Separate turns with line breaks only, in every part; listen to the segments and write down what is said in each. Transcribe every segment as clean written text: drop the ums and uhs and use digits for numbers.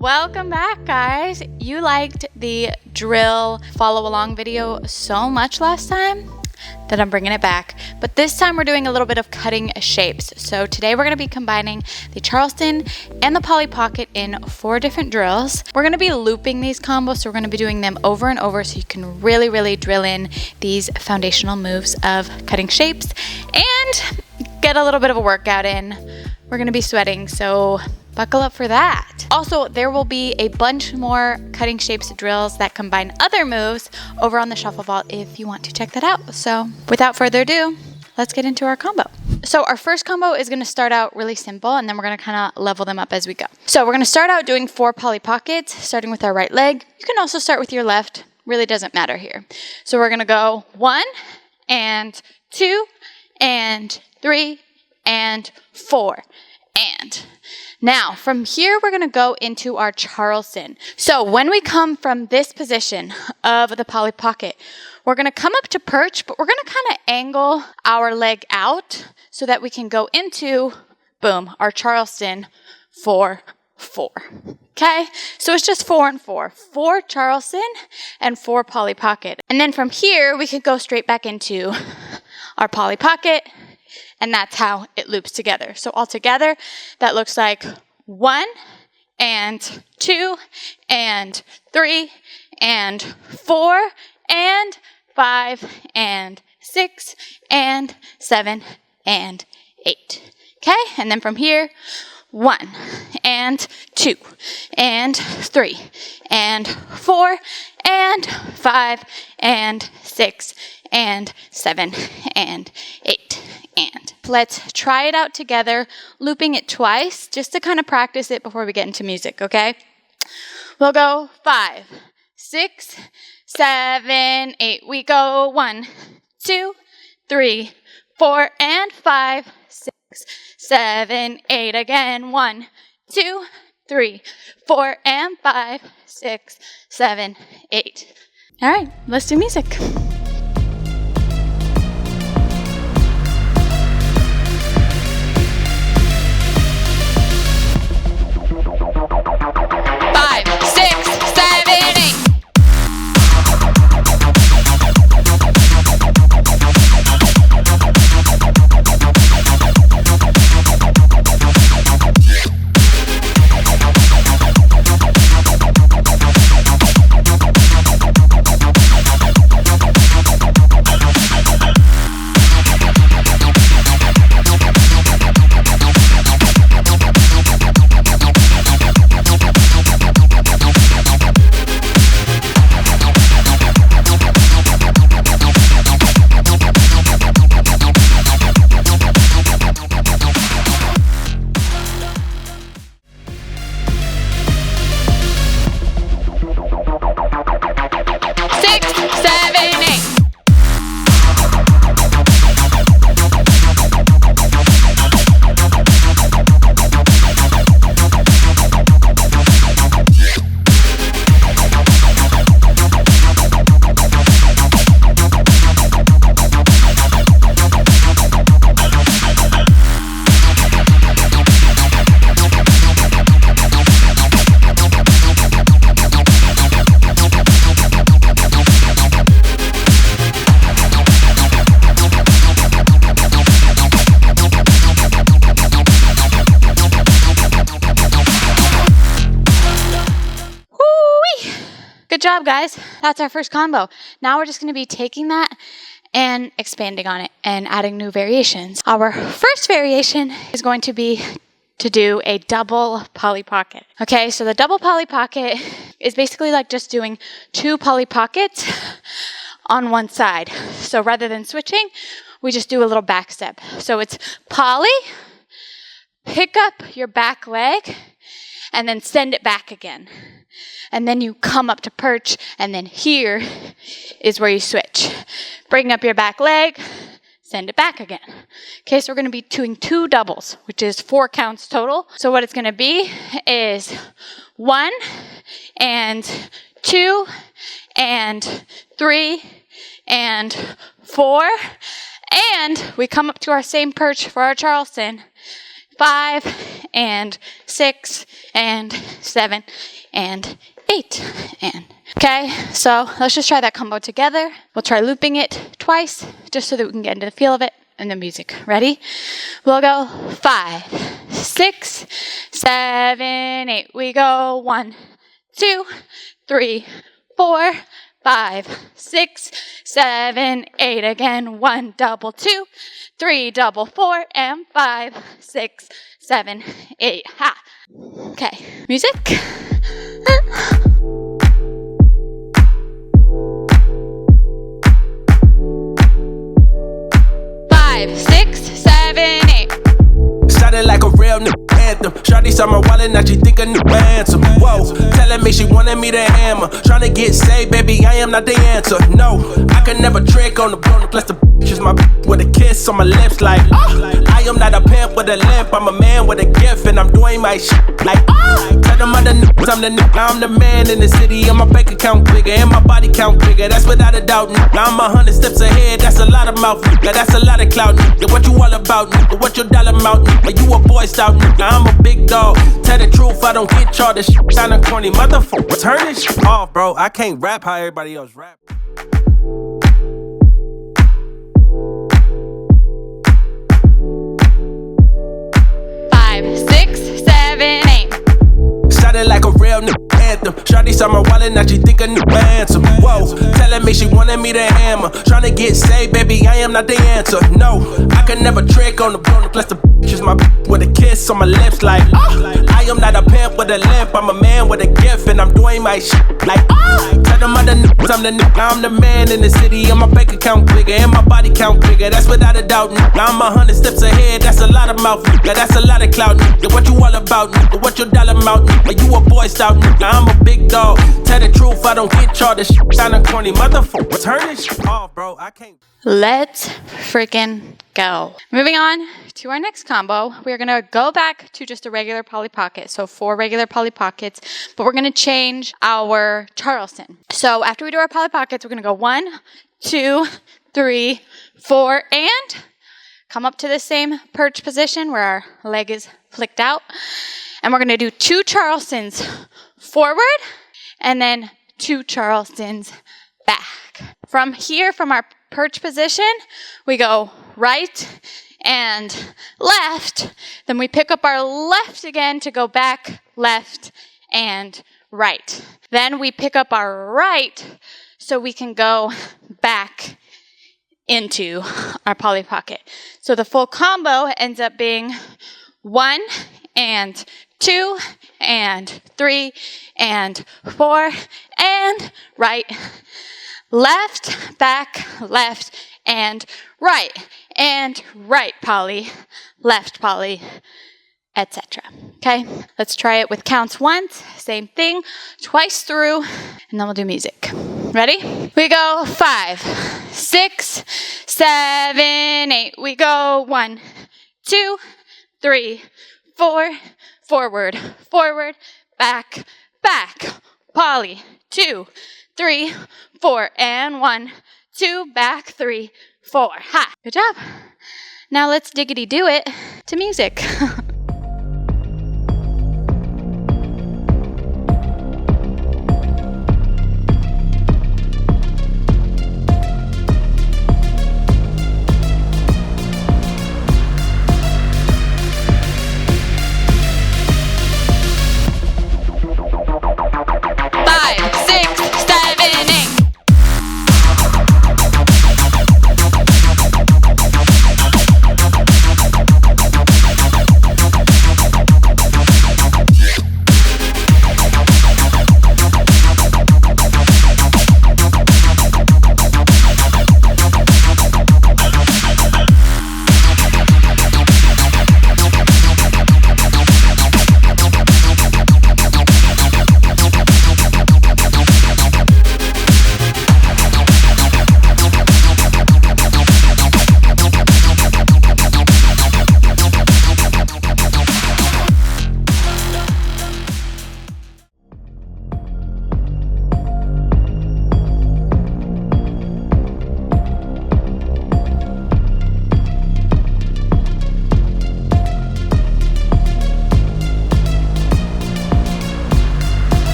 Welcome back, guys. You liked the drill follow along video so much last time that I'm bringing it back. But this time we're doing a little bit of cutting shapes. So today we're going to be combining the Charleston and the Polly Pocket in 4 different drills. We're going to be looping these combos, so we're going to be doing them over and over so you can really drill in these foundational moves of cutting shapes and get a little bit of a workout in. We're going to be sweating, so buckle up for that. Also, there will be a bunch more cutting shapes drills that combine other moves over on the shuffle vault if you want to check that out. So without further ado, let's get into our combo. So our first combo is going to start out really simple, and then we're going to kind of level them up as we go. So we're going to start out doing 4 Polly Pockets, starting with our right leg. You can also start with your left. Really doesn't matter here. So we're going to go 1 and 2 and 3 and 4 and now from here we're going to go into our charleston. So when we come from this position of the Polly Pocket, we're going to come up to perch, but we're going to kind of angle our leg out so that we can go into, boom, our charleston 4-4. Okay, so it's just 4 and 4. 4 charleston and 4 Polly Pocket. And then from here we can go straight back into our Polly Pocket. And that's how it loops together. So all together, that looks like 1 and 2 and 3 and 4 and 5 and 6 and 7 and 8. Okay, and then from here, 1 and 2 and 3 and 4 and 5 and 6 and 7 and 8. And let's try it out together, looping it twice, just to kind of practice it before we get into music, okay? We'll go 5, 6, 7, 8. We go 1, 2, 3, 4, and 5, 6, 7, 8. Again, 1, 2, 3, 4, and 5, 6, 7, 8. All right, let's do music. 'Whoo-wee! Good job, guys. That's our first combo. Now we're just going to be taking that and expanding on it and adding new variations. Our first variation is going to be to do a double Polly Pocket. Okay, so the double Polly Pocket is basically like just doing 2 Polly Pockets on one side. So rather than switching, we just do a little back step. So it's Polly, pick up your back leg, and then send it back again. And then you come up to perch, and then here is where you switch. Bring up your back leg, send it back again. Okay, so we're going to be doing 2 doubles, which is 4 counts total. So what it's going to be is 1 and 2 and 3 and 4. And we come up to our same perch for our charleston. 5 and 6 and 7 and 8 and. Okay, so let's just try that combo together. We'll try looping it twice just so that we can get into the feel of it and the music. Ready? We'll go 5, 6, 7, 8. We go 1, 2, 3, 4, 5, 6, 7, 8. Again, 1, double 2, 3, double 4, and 5, 6, 7, 8. Ha. Okay, music. 5, 6, 7, 8.
Sounded like a real new anthem. Shawty saw my wallet, now she think a new ransom. Whoa, telling me she wanted me to hammer. Tryna get saved, baby, I am not the answer. No, I can never trick on the bone. Plus the bitch is my with a kiss on my lips like I am not a pimp with a limp. I'm a man with a gift and I'm doing my shit like tell them other niggas I'm the man in the city. And my bank account bigger and my body count bigger. That's without a doubt. I'm 100 steps ahead. That's a lot of mouth. That's a lot of clout. What you all about? What your dollar amount? Are you a boy scout? I'm a big dog. Tell the truth, I don't get y'all. This shit kinda corny. Motherfucker, turn this shit off, bro. I can't rap how everybody else rap.
5, 6, 7, 8.
Sounded like a real new anthem. Shawty saw my wallet, now she think a new ransom. Whoa, telling me she wanted me to hammer. Tryna get saved, baby, I am not the answer. No, I can never trick on the bone. Plus the bitch is my with a kiss on my lips like I am not a pimp with a limp. I'm a man with a gift and I'm doing my shit like tell them other niggas I'm the man in the city. And my bank account bigger and my body count bigger. That's without a doubt. I'm 100 steps ahead. That's a lot of mouth. That's a lot of clout. What you all about? What your dollar amount? Are you a boy scout? I'm a big dog. Tell the truth, I don't get y'all. This shit kinda corny. Motherfucker, turn this shit off, bro. I can't.
Let's freaking go. Moving on to our next combo. We're going to go back to just a regular Polly Pocket. So 4 regular Polly Pockets, but we're going to change our Charleston. So after we do our Polly Pockets, we're going to go 1, 2, 3, 4, and come up to the same perch position where our leg is flicked out. And we're going to do 2 Charlestons forward and then 2 Charlestons back. From here, from our perch position, we go right and left. Then we pick up our left again to go back, left, and right. Then we pick up our right so we can go back into our Polly Pocket. So the full combo ends up being 1 and 2 and 3 and 4 and right, left, back, left, and right Polly, left Polly, etc. Okay, let's try it with counts once, same thing, twice through, and then we'll do music. Ready? We go 5, 6, 7, 8. We go 1, 2, 3, 4, forward, forward, back, back, Polly, 2, 3, 4, and 1, 2, back, 3, 4. Ha! Good job. Now let's diggity do it to music.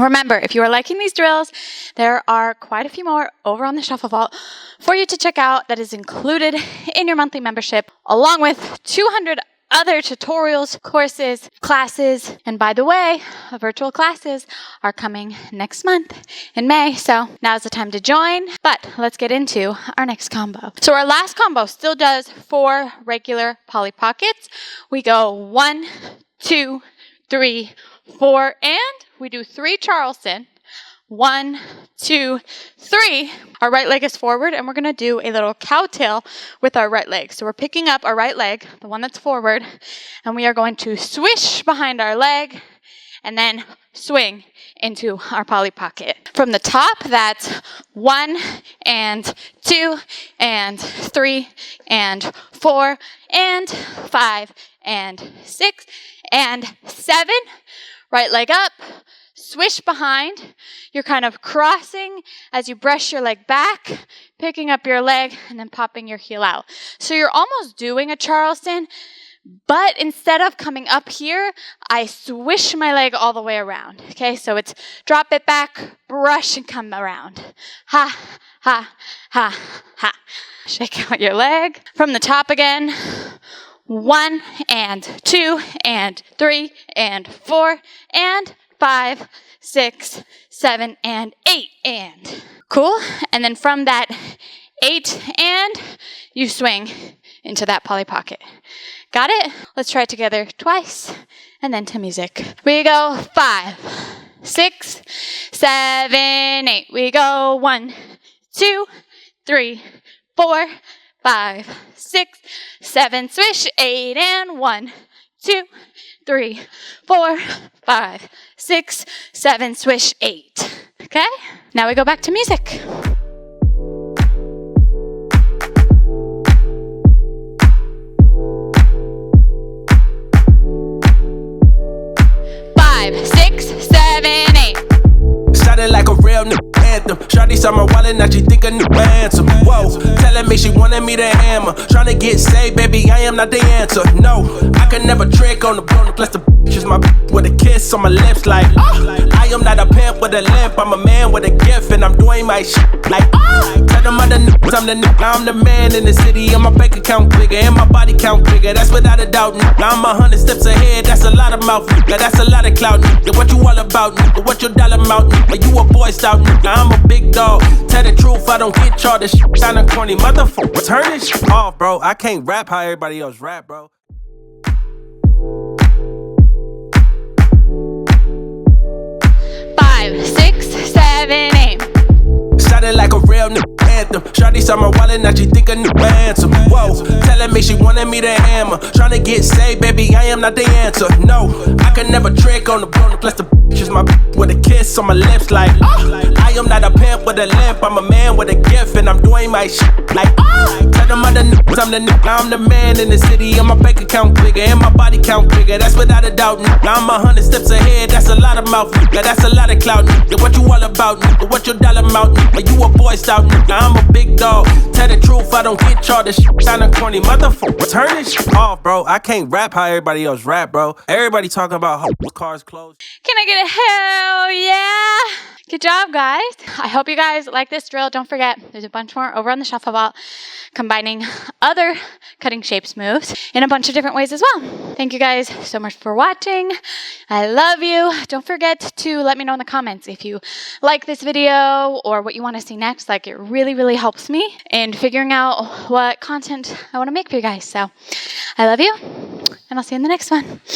Remember, if you are liking these drills, there are quite a few more over on the Shuffle Vault for you to check out that is included in your monthly membership, along with 200 other tutorials, courses, classes, and by the way, virtual classes are coming next month in May, so now's the time to join. But let's get into our next combo. So our last combo still does 4 regular Polly Pockets. We go 1, 2, 3, 4, and we do 3 Charleston. 1, 2, 3. Our right leg is forward, and we're going to do a little cowtail with our right leg. So we're picking up our right leg, the one that's forward, and we are going to swish behind our leg and then swing into our Polly Pocket. From the top, that's 1 and 2 and 3 and 4 and 5 and 6 and 7. Right leg up. Swish behind. You're kind of crossing as you brush your leg back, picking up your leg, and then popping your heel out. So you're almost doing a Charleston, but instead of coming up here, I swish my leg all the way around. Okay, so it's drop it back, brush, and come around. Ha, ha, ha, ha. Shake out your leg. From the top again. 1 and 2 and 3 and 4 and 5, 6, 7, and 8, and cool. And then from that 8 and you swing into that Polly Pocket. Got it? Let's try it together twice and then to music. We go 5, 6, 7, 8. We go 1, 2, 3, 4, 5, 6, 7, swish, 8, and 1, 2, 3, 4, 5, 6, 7, swish, 8. Okay? Now we go back to music. Five, 6, 7, 8.
Sounded like a real new anthem. Shawty saw my wallet, now she think a new ransom. Whoa, telling me she wanted me to hammer. Tryna get saved, baby, I am not the answer. No, I can never trick on the bone. Plus the bitch is my with a kiss on my lips like I am not a pimp with a limp. I'm a man with a gift and I'm doing my shit like tell them other niggas I'm the nigga. I'm the man in the city and my bank account bigger and my body count bigger. That's without a doubt, nigga. I'm 100 steps ahead. That's a lot of mouth, nigga. That's a lot of clout, nigga. What you all about, nigga? What your dollar amount, nigga? You a boy stout, nigga. I'm a big dog. Tell the truth, I don't get y'all. This shit kinda corny, motherfucker. Turn this shit off, bro. I can't rap how everybody else rap, bro.
5, 6, 7, 8.
Sounded like a real new anthem. Shawty saw my wallet, now she think a new ransom. Whoa, telling me she wanted me to hammer. Tryna get saved, baby, I am not the answer. No, I can never trick on the bone. Plus the bitch is my with a kiss on my lips like I am not a pimp with a limp. I'm a man with a gift and I'm doing my shit like tell them other niggas I'm the nigga. I'm the man in the city and my bank account bigger and my body count bigger. That's without a doubt, nigga. I'm 100 steps ahead. That's a lot of mouth, nigga. That's a lot of clout, nigga. What you all about, nigga? What your dollar amount, nigga? You a boy stout, nigga. I'm a big dog. Tell the truth, I don't get y'all. This shit kinda corny, motherfucker. Turn this shit off, bro. I can't rap how everybody else rap, bro. Everybody talking about how cars closed.
Can I get a hell yeah? Good job, guys. I hope you guys like this drill. Don't forget, there's a bunch more over on the Shuffle Vault, combining other cutting shapes moves in a bunch of different ways as well. Thank you guys so much for watching. I love you. Don't forget to let me know in the comments if you like this video or what you want to see next. Like, it really, really helps me in figuring out what content I want to make for you guys. So I love you, and I'll see you in the next one.